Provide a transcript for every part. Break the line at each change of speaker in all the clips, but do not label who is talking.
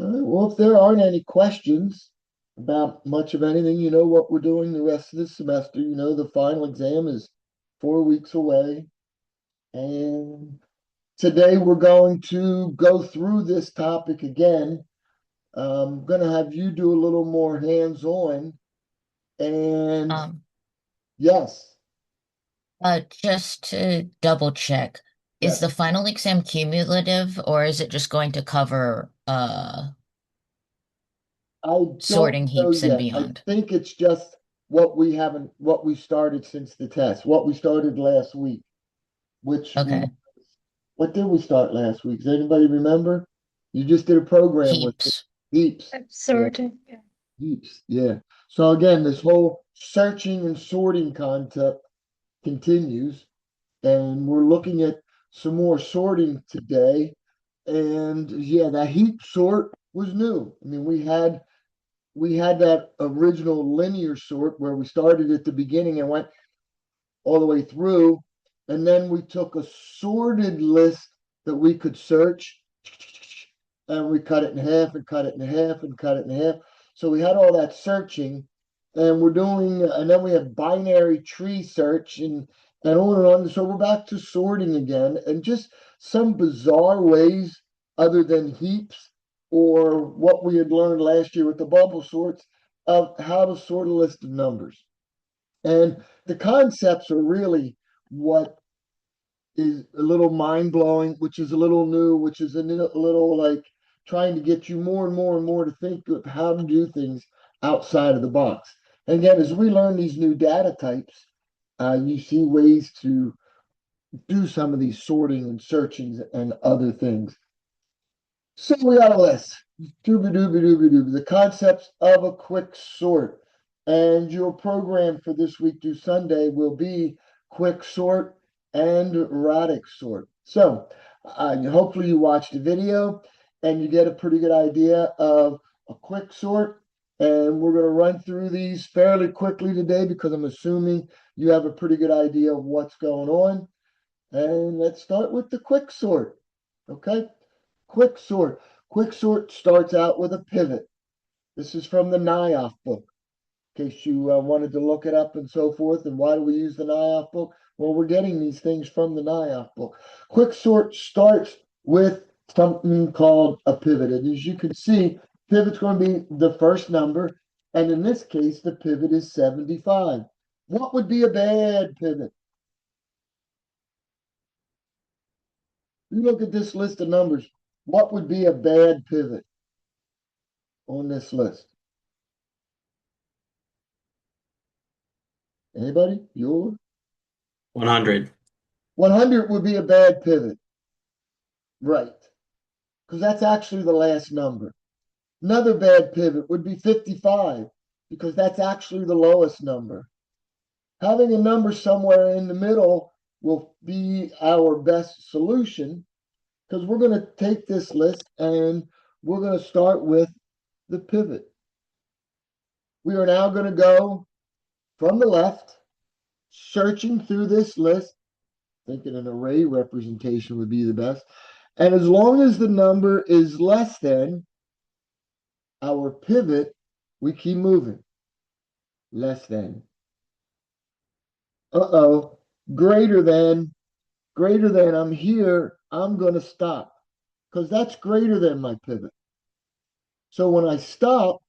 All right, well, if there aren't any questions about much of anything, you know what we're doing the rest of the semester. You know, the final exam is 4 weeks away. And today we're going to go through this topic again. I'm going to have you do a little more hands-on. And
Um,
yes,
just to double check, is the
yes,
final exam cumulative or is it just going to cover
I don't
sorting
know
heaps and
yet. I
beyond?
think it's just what we started since the test, what we started last week, which
Okay.
what did we start last week? Does anybody remember? You just did a program with
Heaps.
heaps. Yeah,
Sorting. Yeah.
heaps. Yeah. So again, this whole searching and sorting concept continues, and we're looking at some more sorting today. And yeah, that heap sort was new. I mean, we had that original linear sort where we started at the beginning and went all the way through. And then we took a sorted list that we could search and we cut it in half and cut it in half and cut it in half. So we had all that searching and we're doing, and then we have binary tree search and on and on. So we're back to sorting again and just some bizarre ways other than heaps or what we had learned last year with the bubble sorts of how to sort a list of numbers. And the concepts are really what is a little mind blowing, which is a little new, which is a little like trying to get you more and more and more to think of how to do things outside of the box. And again, as we learn these new data types, you see ways to do some of these sorting and searchings and other things. So we got a list. Dooby dooby dooby dooby. The concepts of a quick sort. And your program for this week through Sunday will be quick sort and Radix sort. So hopefully you watch the video and you get a pretty good idea of a quick sort. And we're going to run through these fairly quickly today because I'm assuming you have a pretty good idea of what's going on. And let's start with the quick sort. Okay. Quick sort. Quick sort starts out with a pivot. This is from the NIOF book, in case you wanted to look it up and so forth. And why do we use the NIOF book? Well, we're getting these things from the NIOF book. Quick sort starts with something called a pivot. And as you can see, pivot's going to be the first number. And in this case, the pivot is 75. What would be a bad pivot? You look at this list of numbers. What would be a bad pivot on this list? Anybody? Your
100.
100 would be a bad pivot, right? Because that's actually the last number. Another bad pivot would be 55, because that's actually the lowest number. Having a number somewhere in the middle will be our best solution, because we're going to take this list and we're going to start with the pivot. We are now going to go from the left, searching through this list, thinking an array representation would be the best. And as long as the number is less than our pivot, we keep moving. Less than. Uh-oh. Greater than. Greater than. I'm here. I'm going to stop because that's greater than my pivot. So when I stop,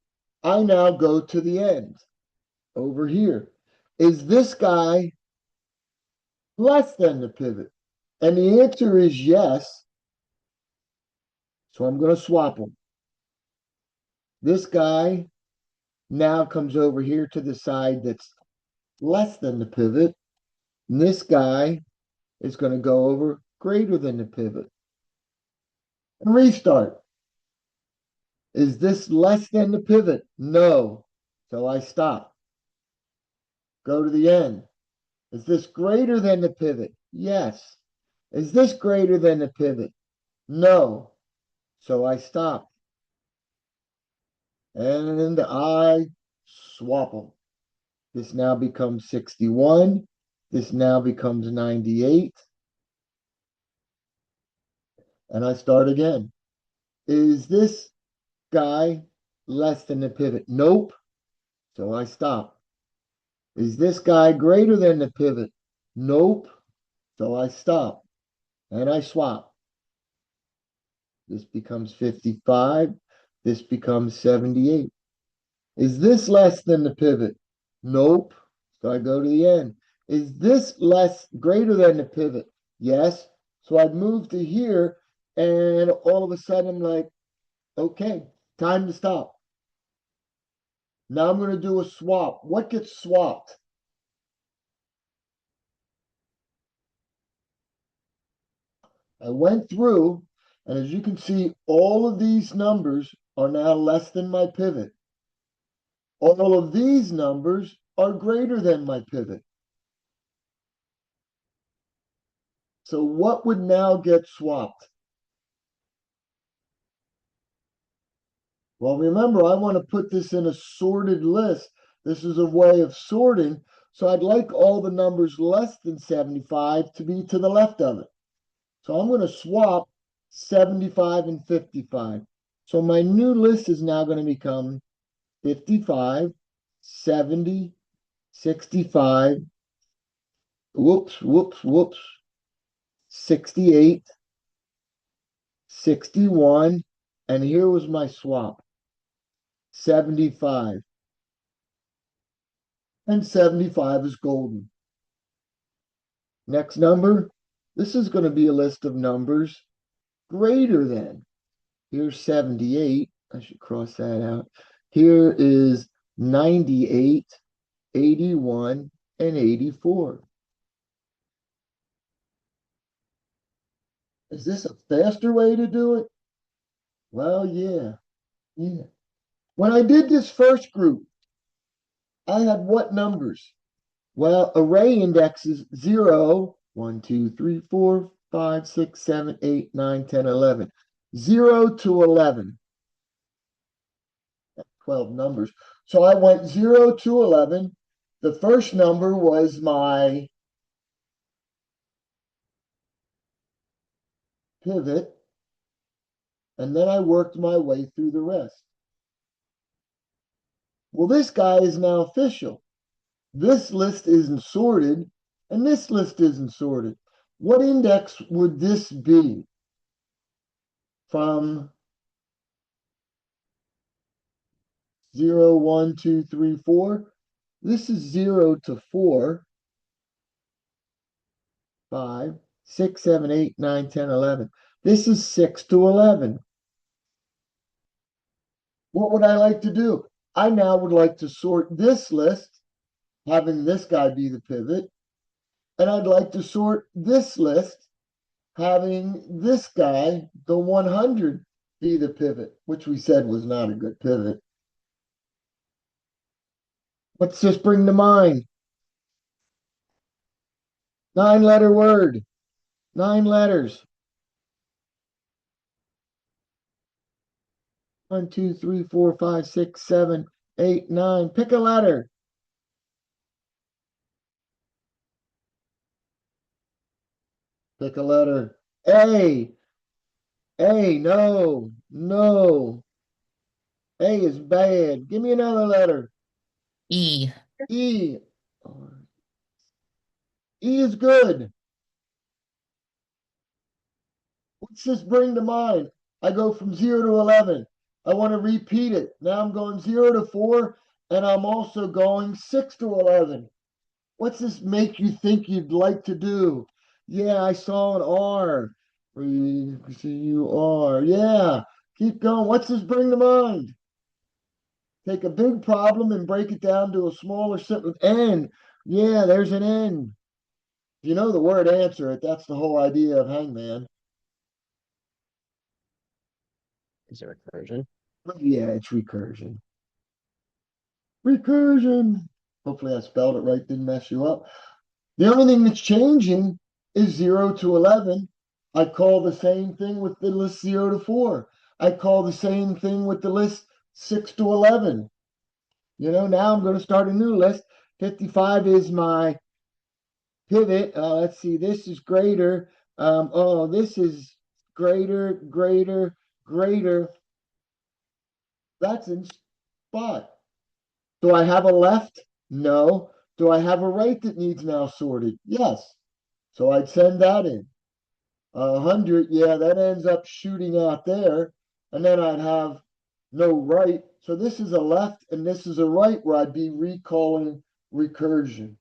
I now go to the end over here. Is this guy less than the pivot? And the answer is yes. So I'm going to swap them. This guy now comes over here to the side that's less than the pivot. And this guy is going to go over greater than the pivot. And restart. Is this less than the pivot? No. So I stop. Go to the end. Is this greater than the pivot? Yes. Is this greater than the pivot? No. So I stop. And I swap them. This now becomes 61. This now becomes 98. And I start again. Is this guy less than the pivot? Nope. So I stop. Is this guy greater than the pivot? Nope. So I stop and I swap. This becomes 55. This becomes 78. Is this less than the pivot? Nope. So I go to the end. Is this greater than the pivot? Yes. So I'd move to here, and all of a sudden I'm like, okay, time to stop. Now I'm going to do a swap. What gets swapped? I went through, and as you can see, all of these numbers are now less than my pivot. All of these numbers are greater than my pivot. So what would now get swapped? Well, remember, I want to put this in a sorted list. This is a way of sorting. So I'd like all the numbers less than 75 to be to the left of it. So I'm going to swap 75 and 55. So my new list is now going to become 55, 70, 65, whoops, 68, 61, and here was my swap, 75. And 75 is golden. Next number, this is going to be a list of numbers greater than. Here's 78. I should cross that out. Here is 98, 81, and 84. Is this a faster way to do it? Well, yeah. When I did this first group, I had what numbers? Well, array indexes 0, 1, 2, 3, 4, 5, 6, 7, 8, 9, 10, 11. 0 to 11. 12 numbers. So I went 0 to 11. The first number was my pivot, and then I worked my way through the rest. Well, this guy is now official. This list isn't sorted, and this list isn't sorted. What index would this be from 0, 1, 2, 3, 4? This is 0 to 4, 5, 6, 7, 8, 9, 10, 11. This is 6 to 11. What would I like to do? I now would like to sort this list, having this guy be the pivot, and I'd like to sort this list, having this guy, the 100, be the pivot, which we said was not a good pivot. What's this bring to mind? 9-letter word. 9 letters. 1, 2, 3, 4, 5, 6, 7, 8, 9. Pick a letter. Pick a letter. A. A. No. A is bad. Give me another letter.
E.
E. E is good. What's this bring to mind? I go from 0 to 11. I want to repeat it. Now I'm going 0 to 4, and I'm also going 6 to 11. What's this make you think you'd like to do? Yeah, I saw an R. C-U-R. Yeah, keep going. What's this bring to mind? Take a big problem and break it down to a smaller simple N. Yeah, there's an N. If you know the word, answer it. That's the whole idea of Hangman.
Is it recursion?
Yeah, it's recursion. Recursion. Hopefully I spelled it right, didn't mess you up. The only thing that's changing is 0 to 11. I call the same thing with the list 0 to 4. I call the same thing with the list 6 to 11. Now I'm going to start a new list. 55 is my pivot. Let's see, this is greater. This is greater. That's in spot. Do I have a left? No. Do I have a right that needs now sorted? Yes. So I'd send that in. 100, yeah, that ends up shooting out there. And then I'd have no right. So this is a left and this is a right where I'd be recalling recursion.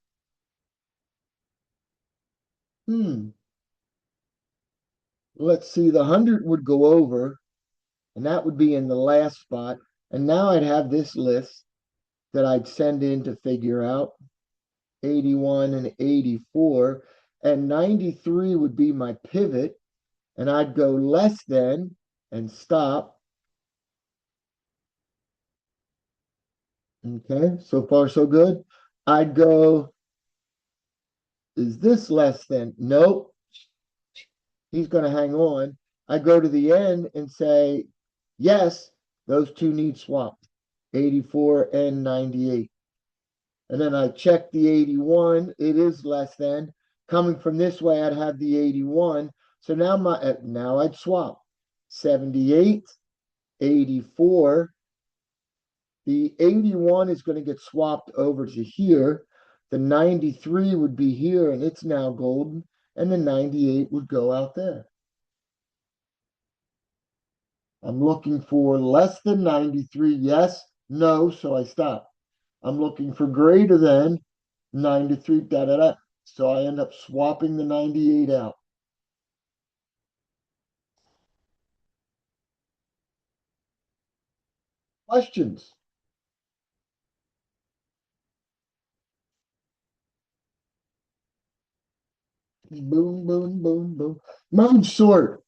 Let's see, the 100 would go over, and that would be in the last spot. And now I'd have this list that I'd send in to figure out 81 and 84. And 93 would be my pivot. And I'd go less than and stop. Okay, so far so good. I'd go, is this less than? Nope. He's going to hang on. I go to the end and say, yes, those two need swapped, 84 and 98. And then I check the 81. It is less than. Coming from this way, I'd have the 81. So now I'd swap 78, 84. The 81 is going to get swapped over to here. The 93 would be here, and it's now golden. And the 98 would go out there. I'm looking for less than 93. Yes, no, so I stop. I'm looking for greater than 93, da da da. So I end up swapping the 98 out. Questions? Boom, boom, boom, boom. Merge sort.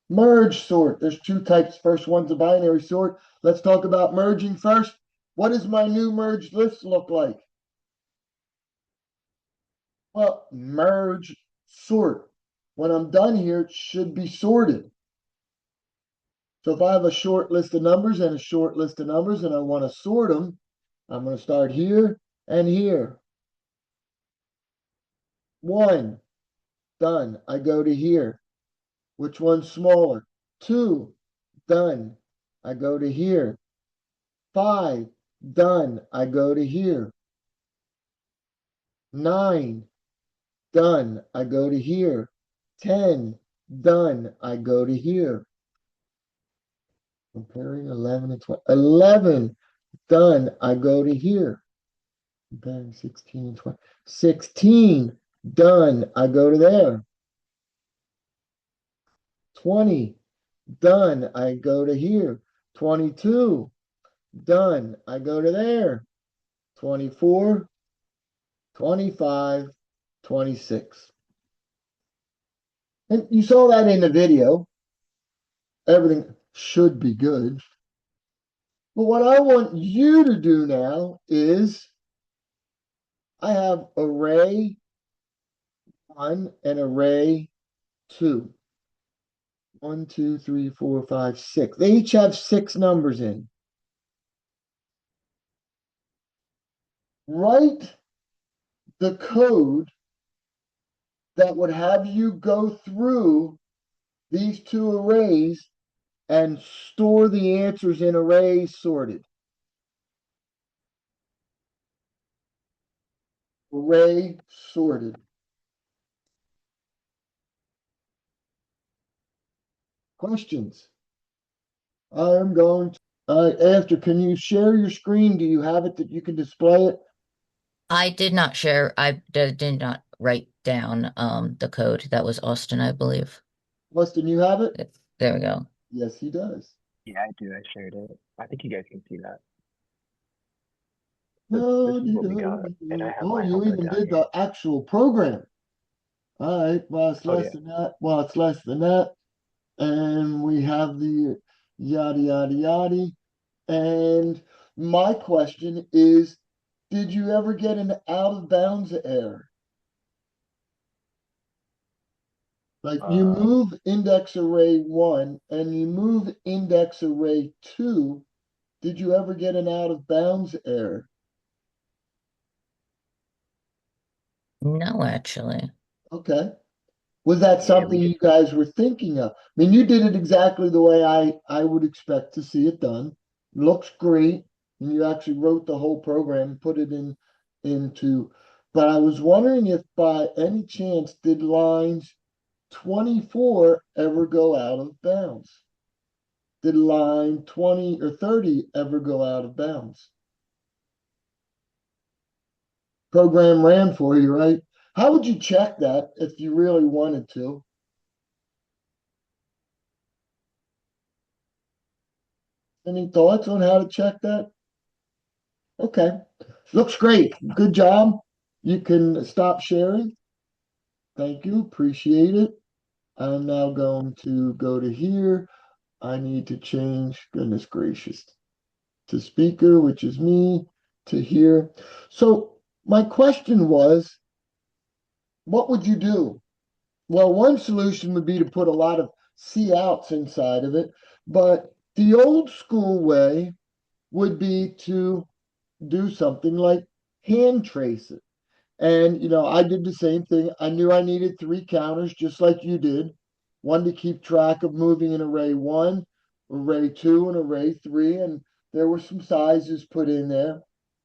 Merge sort. There's two types. First one's a binary sort. Let's talk about merging first. What does my new merged list look like? Well, merge sort. When I'm done here, it should be sorted. So if I have a short list of numbers and a short list of numbers and I want to sort them, I'm going to start here and here. 1, done. I go to here. Which one's smaller? 2, done. I go to here. 5, done. I go to here. 9, done. I go to here. 10, done. I go to here. Comparing 11 and 12. 11, done. I go to here. Comparing 16 and 20. 16, done. I go to there. 20, done. I go to here. 22, done. I go to there. 24, 25, 26. And you saw that in the video. Everything should be good. But what I want you to do now is I have array 1 and array 2. 1, 2, 3, 4, 5, 6. They each have 6 numbers in. Write the code that would have you go through these two arrays and store the answers in arrays sorted. Array sorted. Questions? I'm going to, after, can you share your screen? Do you have it that you can display it?
I did not share. I did not write down the code. That was Austin, I believe.
Weston, you have it?
There we go.
Yes, he does.
Yeah, I do. I shared it. I think you guys can see that.
Oh,
This is what we got, and I have my
you
helper
even
down
did
here.
the actual program. All right, well, it's
Oh
less
yeah.
than that. Well, it's less than that. And we have the yada, yada, yada. And my question is, did you ever get an out of bounds error? Like you
Uh,
move index array 1 and you move index array 2. Did you ever get an out of bounds error?
No, actually.
Okay. Was that
yeah, we
something
just
you guys were thinking of? I mean, you did it exactly the way I would expect to see it done. looks great, and you actually wrote the whole program, put it into. But I was wondering if by any chance did lines 24 ever go out of bounds? Did line 20 or 30 ever go out of bounds? Program ran for you, right? How would you check that if you really wanted to? Any thoughts on how to check that? Okay, looks great. Good job. You can stop sharing. Thank you. Appreciate it. I'm now going to go to here. I need to change, goodness gracious, to speaker, which is me, to here. So my question was, what would you do? Well, one solution would be to put a lot of C outs inside of it, but the old school way would be to do something like hand trace it. And, I did the same thing. I knew I needed three counters, just like you did. One to keep track of moving in array one, array two, and array three. And there were some sizes put in there.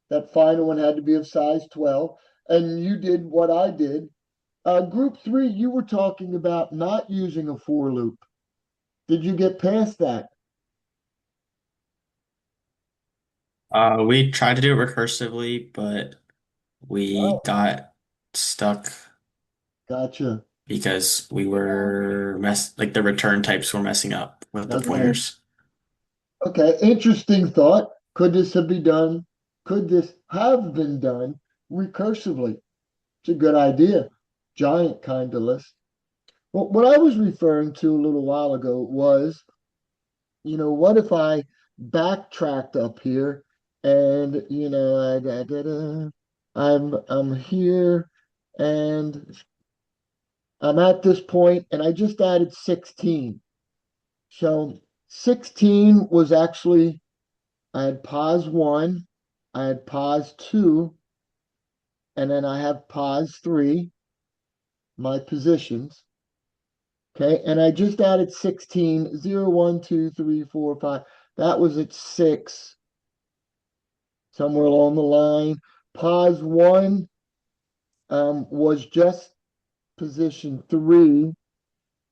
That final one had to be of size 12. And you did what I did. Group three, you were talking about not using a for loop. Did you get past that?
We tried to do it recursively, but we
Oh,
got stuck
gotcha.
because we were like the return types were messing up with the
Okay.
pointers.
Okay, interesting thought. Could this have been done? Could this have been done recursively? It's a good idea. Giant kind of list. Well, what I was referring to a little while ago was, what if I backtracked up here and, I'm here and I'm at this point and I just added 16. So 16 was actually I had pause one, I had pause two, and then I have pause three, my positions. Okay, and I just added 16, 0, 1, 2, 3, 4, 5. That was at 6, somewhere along the line. Pause one was just position 3.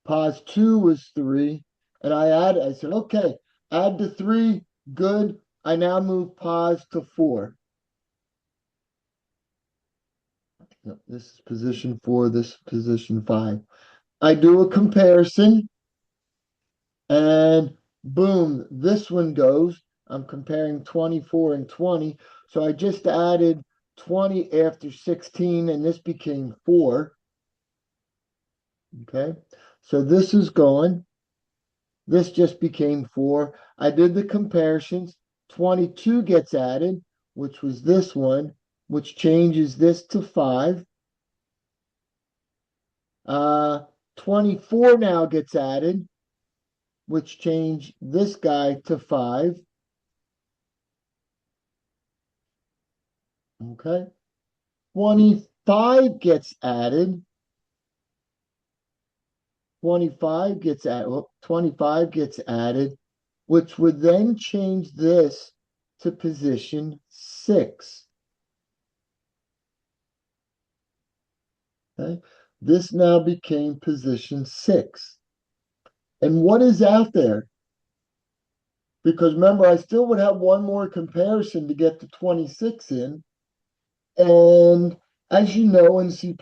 Pause two was 3. And I said, okay, add the 3, good. I now move pause to 4. Yep, this is position 4, this is position 5. I do a comparison and boom, this one goes. I'm comparing 24 and 20. So I just added 20 after 16 and this became 4. Okay, so this is going. This just became 4. I did the comparisons. 22 gets added, which was this one, which changes this to 5. Uh, 24 now gets added, which changed this guy to 5. Okay. 25 gets added. 25 gets added, which would then change this to position 6. Okay. This now became position 6. And what is out there? Because remember, I still would have one more comparison to get to 26 in. And as you know, in C++,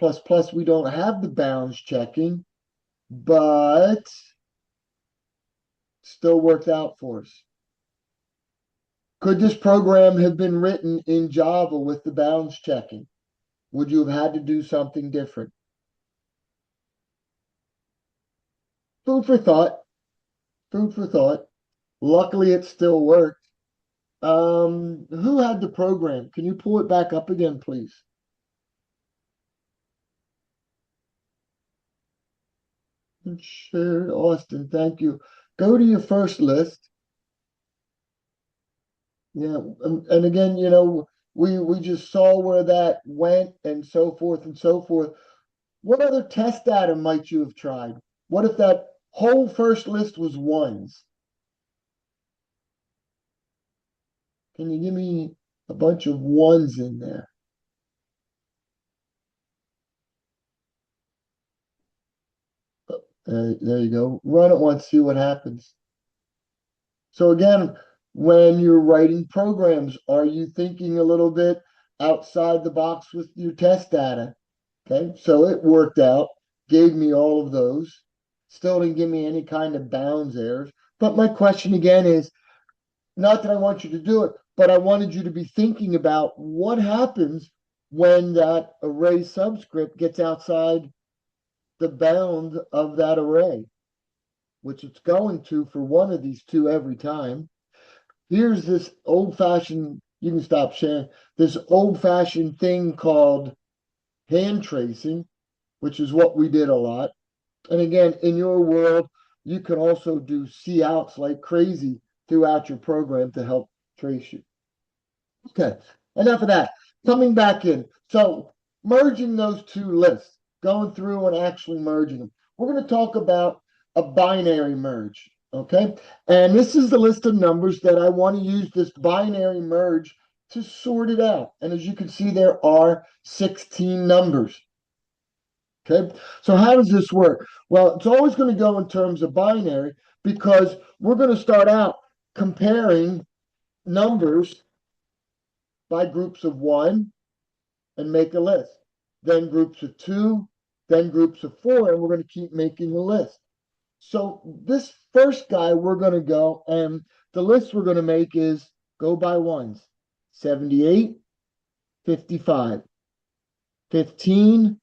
we don't have the bounds checking, but still worked out for us. Could this program have been written in Java with the bounds checking? Would you have had to do something different? Food for thought. Food for thought. Luckily, it still worked. Who had the program? Can you pull it back up again, please? Shared Austin, thank you. Go to your first list. Yeah, and again, we just saw where that went and so forth and so forth. What other test data might you have tried? What if that whole first list was ones? Can you give me a bunch of ones in there? There you go. Run it once, see what happens. So again, when you're writing programs, are you thinking a little bit outside the box with your test data? Okay, so it worked out, gave me all of those. Still didn't give me any kind of bounds errors. But my question again is not that I want you to do it, but I wanted you to be thinking about what happens when that array subscript gets outside the bound of that array, which it's going to for one of these two every time. Here's this old-fashioned, you can stop sharing, this old-fashioned thing called hand tracing, which is what we did a lot. And again, in your world, you can also do see outs like crazy throughout your program to help trace you. Okay, enough of that. Coming back in. So merging those two lists, going through and actually merging them. We're going to talk about a binary merge. Okay, and this is the list of numbers that I want to use this binary merge to sort it out. And as you can see, there are 16 numbers. Okay, so how does this work? Well, it's always going to go in terms of binary because we're going to start out comparing numbers by groups of one and make a list. Then groups of two, then groups of four, and we're going to keep making a list. So this first guy, we're going to go, and the list we're going to make is go by ones. 78, 55, 15,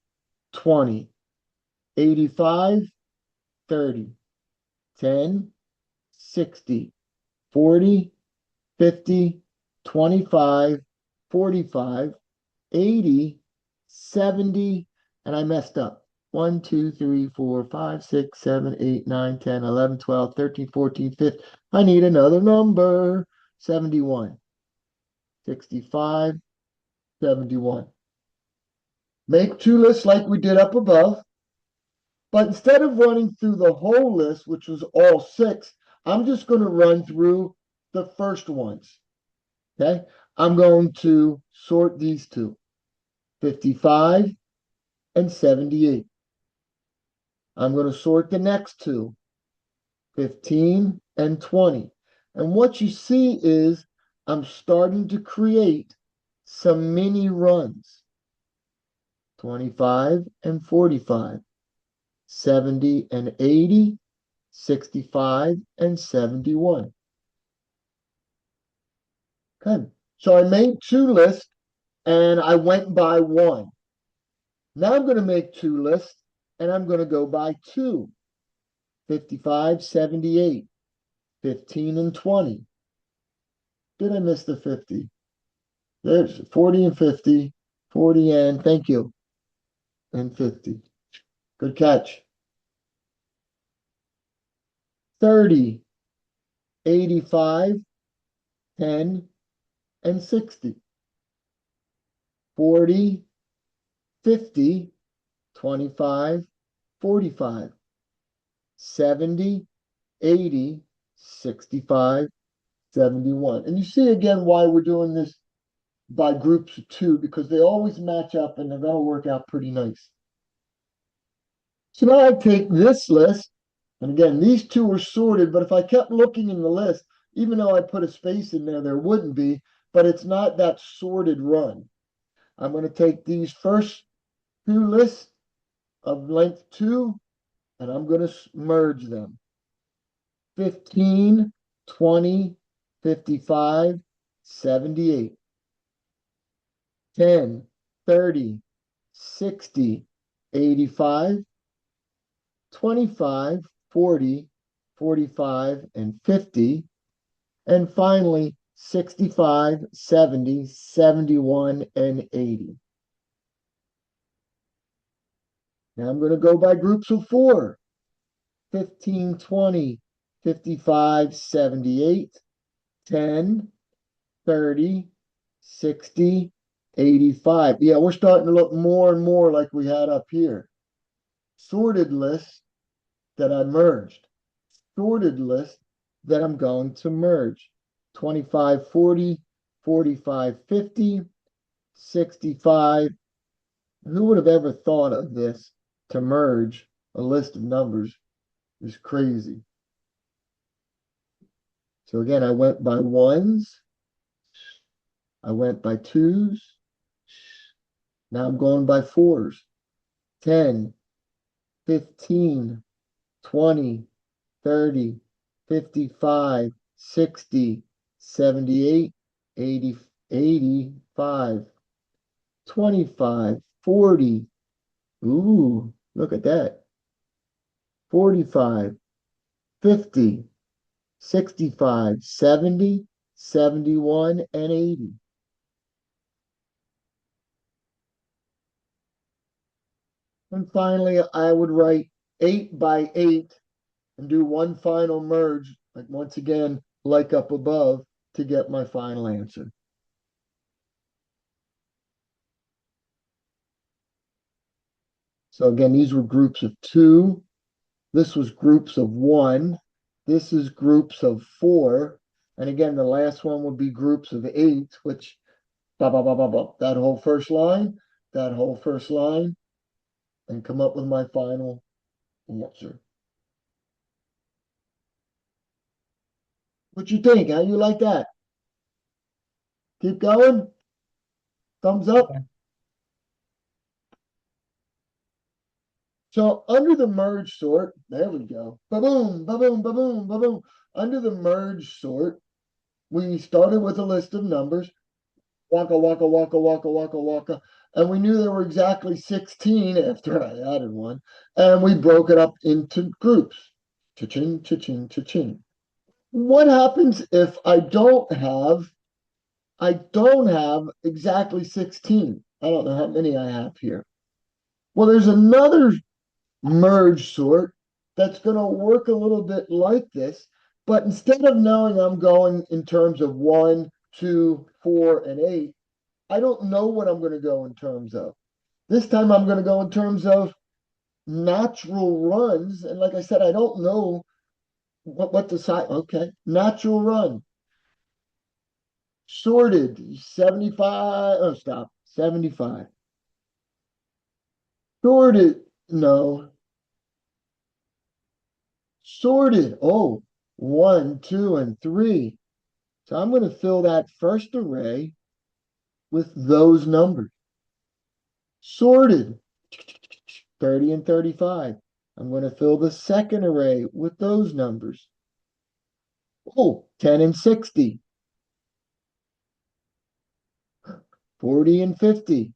20, 85, 30, 10, 60, 40, 50, 25, 45, 80, 70, and I messed up. 1, 2, 3, 4, 5, 6, 7, 8, 9, 10, 11, 12, 13, 14, 15. I need another number. 71, 65, 71. Make two lists like we did up above. But instead of running through the whole list, which was all 6, I'm just going to run through the first ones. Okay, I'm going to sort these two, 55 and 78. I'm going to sort the next two, 15 and 20. And what you see is I'm starting to create some mini runs, 25 and 45, 70 and 80, 65 and 71. Okay, so I made two lists and I went by one. Now I'm going to make two lists and I'm going to go by two. 55, 78, 15 and 20. Did I miss the 50? There's 40 and 50, 40 and thank you, and 50. Good catch. 30, 85, 10, and 60. 40, 50, 25, 45. 70, 80, 65, 71. And you see again why we're doing this by groups of two, because they always match up and they're going to work out pretty nice. So now I take this list, and again, these two are sorted, but if I kept looking in the list, even though I put a space in there, there wouldn't be, but it's not that sorted run. I'm going to take these first two lists of length 2, and I'm going to merge them. 15, 20, 55, 78. 10, 30, 60, 85, 25, 40, 45, and 50. And finally, 65, 70, 71, and 80. Now I'm going to go by groups of 4. 15, 20, 55, 78, 10, 30, 60, 85. Yeah, we're starting to look more and more like we had up here. Sorted list that I merged. Sorted list that I'm going to merge. 25, 40, 45, 50, 65. Who would have ever thought of this to merge a list of numbers is crazy. So again, I went by ones. I went by twos. Now I'm going by fours. 10, 15, 20, 30, 55, 60, 78, 80, 85, 25, 40. Ooh, look at that. 45, 50, 65, 70, 71, and 80. And finally, I would write 8 by 8 and do one final merge, like once again, like up above, to get my final answer. So again, these were groups of 2. This was groups of 1. This is groups of 4. And again, the last one would be groups of 8, which blah, blah, blah, blah, blah. That whole first line, and come up with my final answer. What you think? How you like that? Keep going? Thumbs up?
Yeah.
So under the merge sort, there we go. Ba-boom, ba-boom, ba-boom, ba-boom. Under the merge sort, we started with a list of numbers. Waka, waka, waka, waka, waka, waka. And we knew there were exactly 16 after I added one. And we broke it up into groups. Cha-ching, cha-ching, cha-ching. What happens if I don't have exactly 16? I don't know how many I have here. Well, there's another merge sort that's going to work a little bit like this, but instead of knowing I'm going in terms of 1, 2, 4, and 8, I don't know what I'm going to go in terms of. This time I'm going to go in terms of natural runs. And like I said, I don't know what the size. Okay, natural run. Sorted 75. Oh, stop. 75. Sorted. No. Sorted. Oh, 1, 2, and 3. So I'm going to fill that first array with those numbers. Sorted 30 and 35. I'm going to fill the second array with those numbers. Oh, 10 and 60. 40 and 50.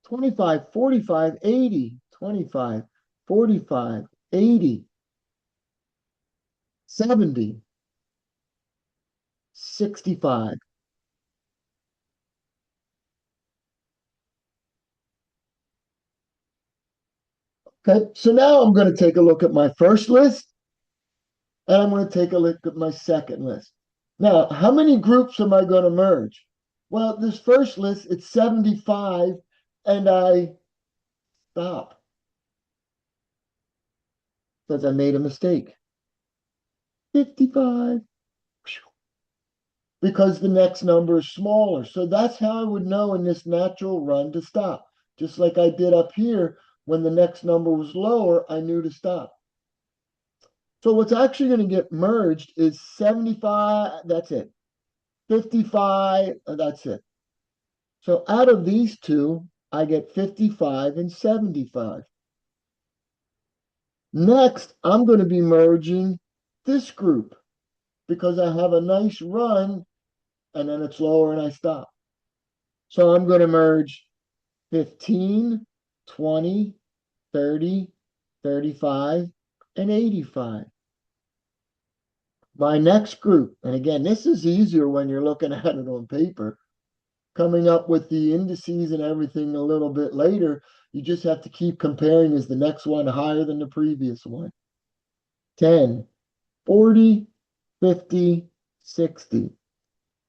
25, 45, 80. 25, 45, 80. 70. 65. Okay, so now I'm going to take a look at my first list, and I'm going to take a look at my second list. Now, how many groups am I going to merge? Well, this first list, it's 75, and I stop because I made a mistake. 55. Because the next number is smaller. So that's how I would know in this natural run to stop. Just like I did up here, when the next number was lower, I knew to stop. So what's actually going to get merged is 75, that's it. 55, that's it. So out of these two, I get 55 and 75. Next, I'm going to be merging this group because I have a nice run and then it's lower and I stop. So I'm going to merge 15, 20, 30, 35, and 85. My next group, and again, this is easier when you're looking at it on paper. Coming up with the indices and everything a little bit later, you just have to keep comparing. Is the next one higher than the previous one? 10, 40, 50, 60.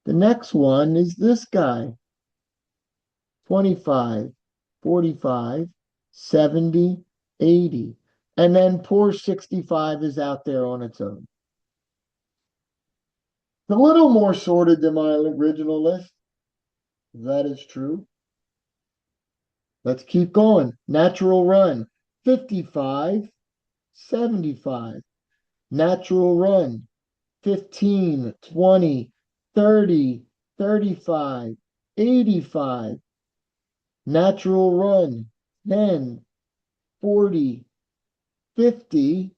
The next one is this guy. 25, 45, 70, 80. And then poor 65 is out there on its own. a little more sorted than my original list. That is true. Let's keep going. Natural run, 55, 75. Natural run, 15, 20, 30, 35, 85. Natural run, 10, 40, 50,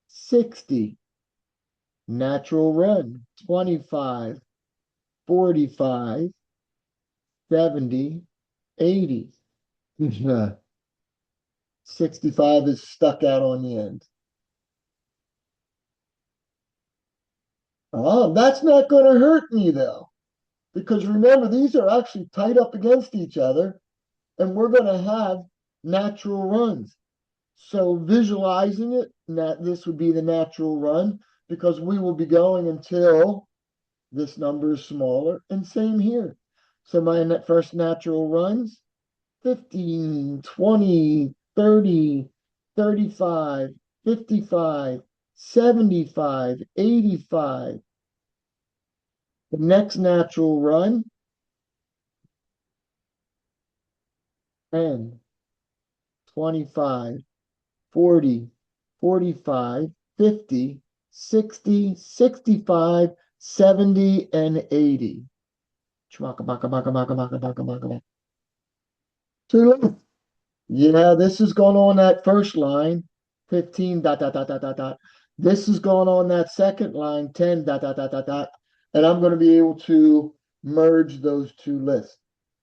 60. Natural run, 25, 45, 70, 80. 65 is stuck out on the end. Oh, that's not going to hurt me though, because remember, these are actually tight up against each other, and we're going to have natural runs. So visualizing it, this would be the natural run, because we will be going until this number is smaller, and same here. So my first natural runs, 15, 20, 30, 35, 55, 75, 85. The next natural run, 10, 25, 40, 45, 50, 60, 65, 70, and 80. Yeah, this is going on that first line, 15 dot dot dot dot dot dot. This is going on that second line, 10 dot dot dot dot dot. And I'm going to be able to merge those two lists.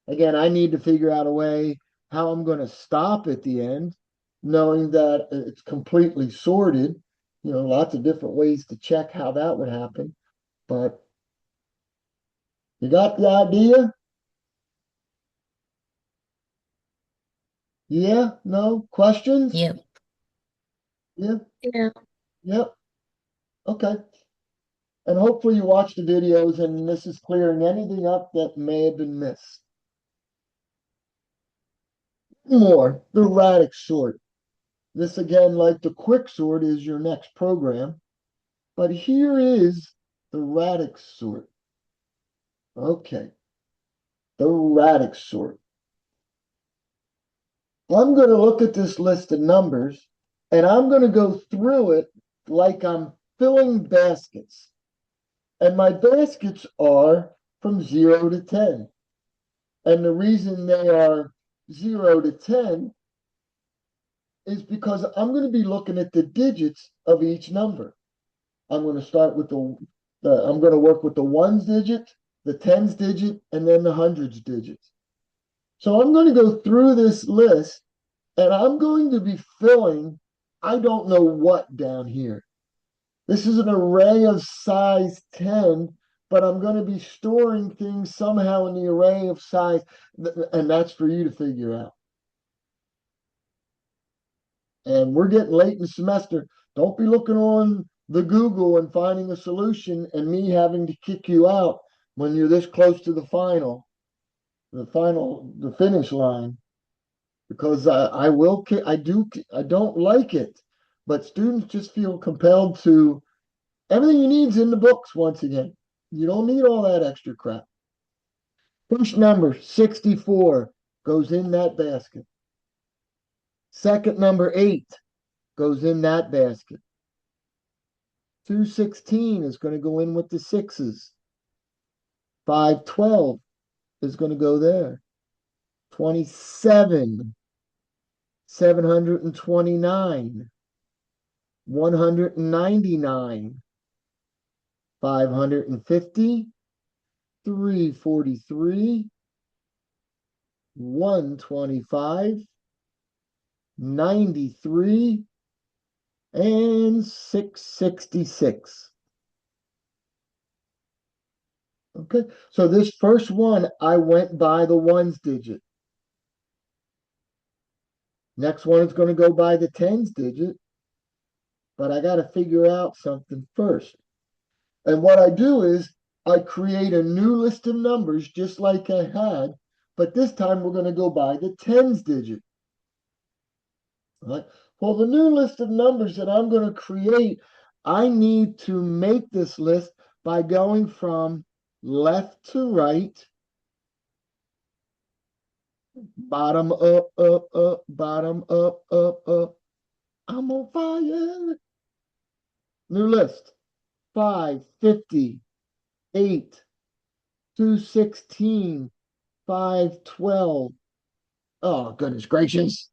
Again, I need to figure out a way how I'm going to stop at the end, knowing that it's completely sorted. You know, lots of different ways to check how that would happen. But you got the idea? Yeah? No? Questions?
Yep.
Yeah?
Yeah.
Yep. Okay. And hopefully you watch the videos and this is clearing anything up that may have been missed. More, the Radix sort. This again, like the quick sort, is your next program. But here is the Radix sort. Okay. The Radix sort. I'm going to look at this list of numbers and I'm going to go through it like I'm filling baskets. And my baskets are from 0 to 10. And the reason they are 0 to 10 is because I'm going to be looking at the digits of each number. I'm going to start with I'm going to work with the ones digit, the tens digit, and then the hundreds digits. So I'm going to go through this list and I'm going to be filling, I don't know what down here. This is an array of size 10, but I'm going to be storing things somehow in the array of size, and that's for you to figure out. And we're getting late in the semester. Don't be looking on the Google and finding a solution and me having to kick you out when you're this close to the finish line. Because I don't like it, but students just feel compelled to. Everything you need is in the books once again. You don't need all that extra crap. First number, 64, goes in that basket. Second number, 8, goes in that basket. 216 is going to go in with the 6s. 512 is going to go there. 27, 729, 199, 550, 343, 125, 93, and 666. Okay, so this first one, I went by the ones digit. Next one is going to go by the tens digit, but I got to figure out something first. And what I do is I create a new list of numbers just like I had, but this time we're going to go by the tens digit. All right. Well, the new list of numbers that I'm going to create, I need to make this list by going from left to right, bottom up, up, up, bottom up, up, up. I'm on fire. New list. 550, 8, 216, 512. Oh, goodness gracious.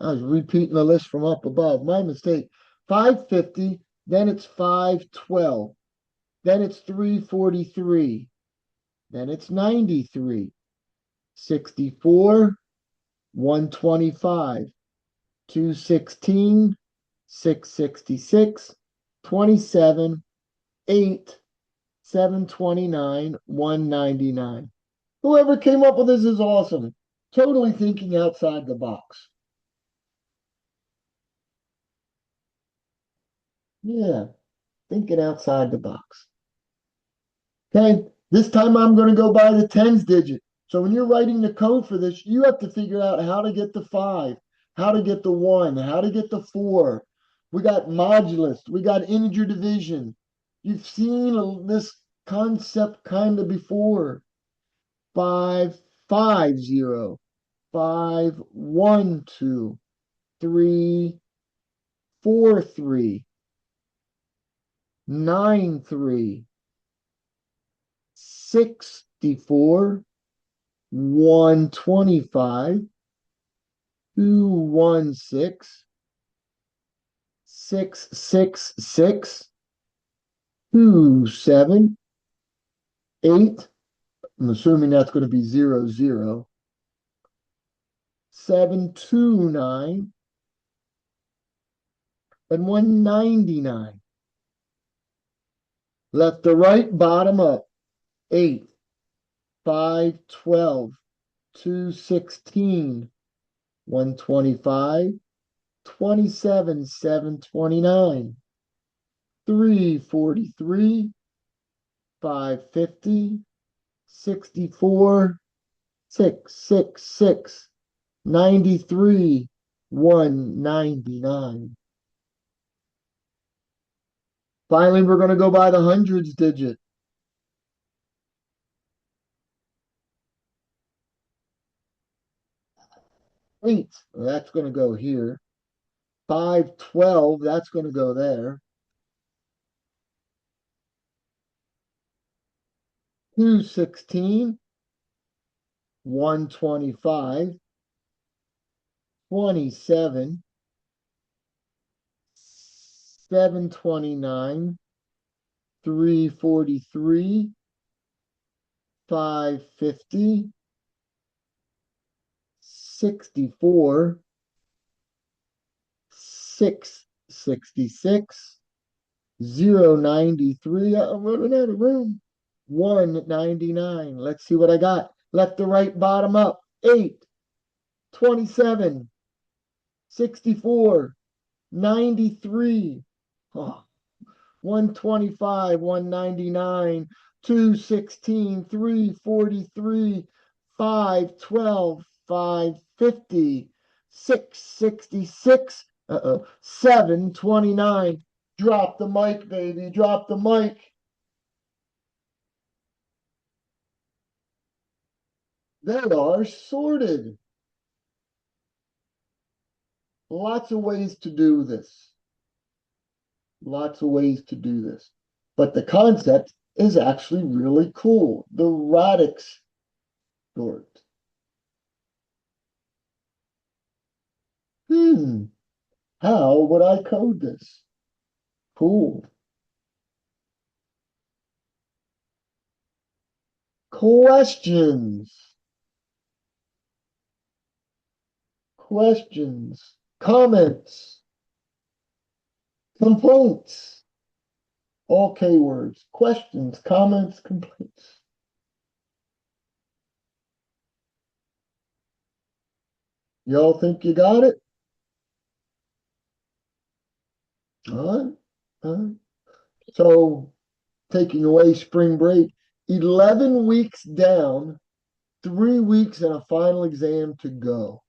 I was repeating the list from up above. My mistake. 550, then it's 512, then it's 343, then it's 93, 64, 125, 216, 666, 27, 8, 729, 199. Whoever came up with this is awesome. Totally thinking outside the box. Yeah, thinking outside the box. Okay, this time I'm going to go by the tens digit. So when you're writing the code for this, you have to figure out how to get the 5, how to get the 1, how to get the 4. We got modulus, we got integer division. You've seen this concept kind of before. 5, 5, 0, 5, 1, 2, 3, 4, 3, 9, 3, 64, 125, 216, 666, 27, 8. I'm assuming that's going to be 00, 729, and 199. Left to right, bottom up. 8, 5, 12, 216, 125, 27, 729, 343, 550, 64, 666, 93, 199. Finally, we're going to go by the hundreds digit. 8, that's going to go here. 512, that's going to go there. 216, 125, 27, 729, 343, 550, 64, 666, 093. I'm running out of room. 199. Let's see what I got. Left to right, bottom up. 8, 27, 64, 93. Oh, 125, 199, 216, 343, 512, 550, 666, 729. Drop the mic, baby. Drop the mic. They are sorted. Lots of ways to do this. Lots of ways to do this. But the concept is actually really cool. The Radix sort. How would I code this? Cool. Questions. Questions. Comments. Complaints. All K words. Questions, comments, complaints. Y'all think you got it? All right. All right. So, taking away spring break, 11 weeks down, 3 weeks and a final exam to go.